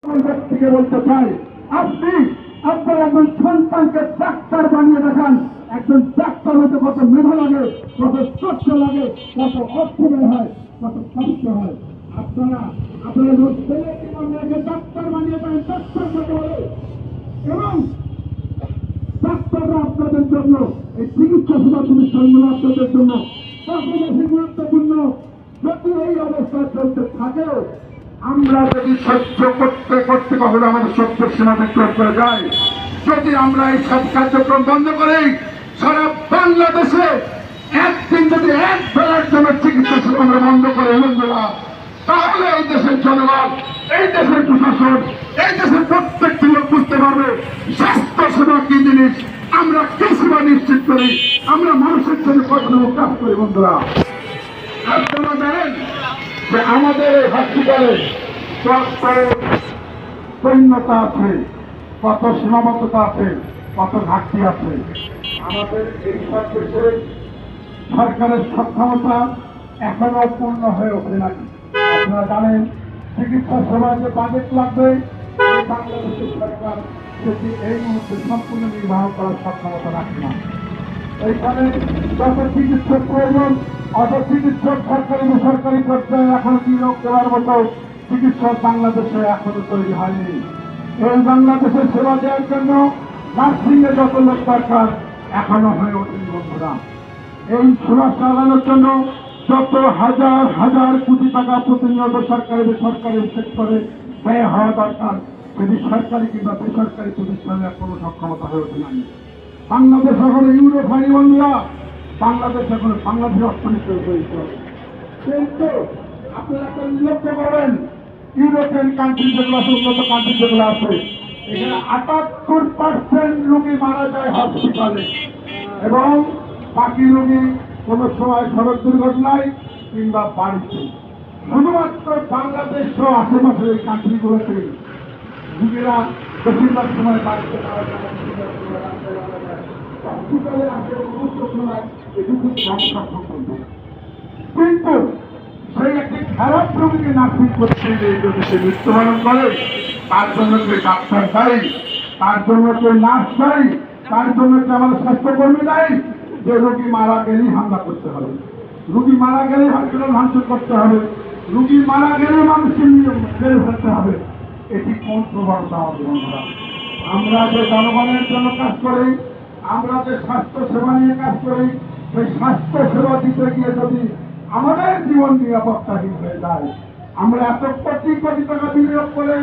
ব্যক্তিকে বলতে চাই, আপনি আপনার একজন সন্তানকে ডাক্তার বানিয়ে দেখান। একজন ডাক্তার হতে কত মেধা লাগে, কত শ্রদ্ধ লাগে, কত অর্থ ব্যয় হয়, কত কষ্ট হয়। আপনারা আপনারা ছেলেকে ডাক্তার বানিয়ে দেন, ডাক্তার হতে বলে। এবং ডাক্তাররা আপনাদের জন্য, এই চিকিৎসা সেবা প্রতিষ্ঠানগুলো আপনাদের জন্য কত বেশি গুরুত্বপূর্ণ। যদি এই অবস্থা চলতে থাকেও আমরা যদি সহ্য করতে করতে কখনো আমাদের সত্যের সীমা অতিক্রম করে যায়, যদি আমরা এই সব কার্যক্রম বন্ধ করি, সারা বাংলাদেশে একদিন যদি এক বেলার জন্য চিকিৎসা সেবা আমরা বন্ধ করে এমনগুলা, তাহলে এই দেশের জনগণ, এই দেশের প্রশাসন, এই দেশের প্রত্যেকটি লোক বুঝতে পারবে স্বাস্থ্য সেবা কি জিনিস, আমরা কি সেবা নিশ্চিত করি, আমরা মানুষের জন্য কখনো কাজ করি। বন্ধুরা, আপনারা জানেন যে আমাদের এই হসপিটালে কত শূন্যতা আছে, কত সীমাবদ্ধতা আছে, কত ঘাটতি আছে। আমাদের এই দেশে সরকারের সক্ষমতা এখনো পূর্ণ হয়ে ওঠে নাকি। আপনারা জানেন চিকিৎসা সেবায় যে বাজেট লাগবে, বাংলাদেশের সরকার সেটি এই মুহূর্তে সম্পূর্ণ নির্বাহ করার সক্ষমতা রাখে না। এইখানে যত চিকিৎসক প্রয়োজন, অত চিকিৎসক সরকারি বেসরকারি পর্যায়ে এখন নিয়োগ দেওয়ার মতো চিকিৎসক বাংলাদেশে এখনো তৈরি হয়নি। এই বাংলাদেশের সেবা দেওয়ার জন্য নার্সিং এ যত লোক দরকার এখনো হয়ে ওঠেনি। বন্ধুরা, এই সেবা চালানোর জন্য যত হাজার হাজার কোটি টাকা প্রতিনিয়ত সরকারি বেসরকারি সেক্টরে ব্যয় হওয়া দরকার, সেটি সরকারি কিংবা বেসরকারি প্রতিষ্ঠানের কোনো সক্ষমতা হয়ে ওঠে নাই। বাংলাদেশ এখন ইউরোপ হয়নি। বন্ধুরা, বাংলাদেশ এখন বাংলাদেশের অর্থনীতি হয়েছে। কিন্তু আপনারা একটা লক্ষ্য করেন, ইউরোপিয়ান কান্ট্রি যেগুলো আছে, উন্নত কান্ট্রি যেগুলো আছে, এখানে 78% রোগী মারা যায় হসপিটালে, এবং বাকি রোগী কোনো সময় সড়ক দুর্ঘটনায় কিংবা বাড়িতে। শুধুমাত্র বাংলাদেশ সহ আশেপাশের এই কান্ট্রিগুলোতে রোগীরা বেশিরভাগ সময় বাড়িতে মারা যায়, হসপিটালে আসে সময় এটুকু কম সংখ্যক বলবে। কিন্তু সেই একটি খারাপ রোগীকে নার্সিং করতে যদি সে মৃত্যুবরণ করে, তার জন্য যে ডাক্তার দায়ী, তার জন্য যে নার্স দায়ী, তার জন্য যে আমাদের স্বাস্থ্যকর্মী দায়ী। যে রোগী মারা গেলেই হামলা করতে হবে, রোগী মারা গেলেই হসপিটাল ভাঙচুর করতে হবে, রোগী মারা গেলে মানুষকে মেরে ফেলতে হবে, এটি কোন প্রবণতা হবে? বন্ধুরা, আমরা যে জনগণের জন্য কাজ করি, আমরা যে স্বাস্থ্য সেবা নিয়ে কাজ করি, সেই স্বাস্থ্য সেবা দিতে গিয়ে যদি আমাদের জীবন নিরাপত্তাহীন হয়ে যায়, আমরা এত কোটি কোটি টাকা বিনিয়োগ করে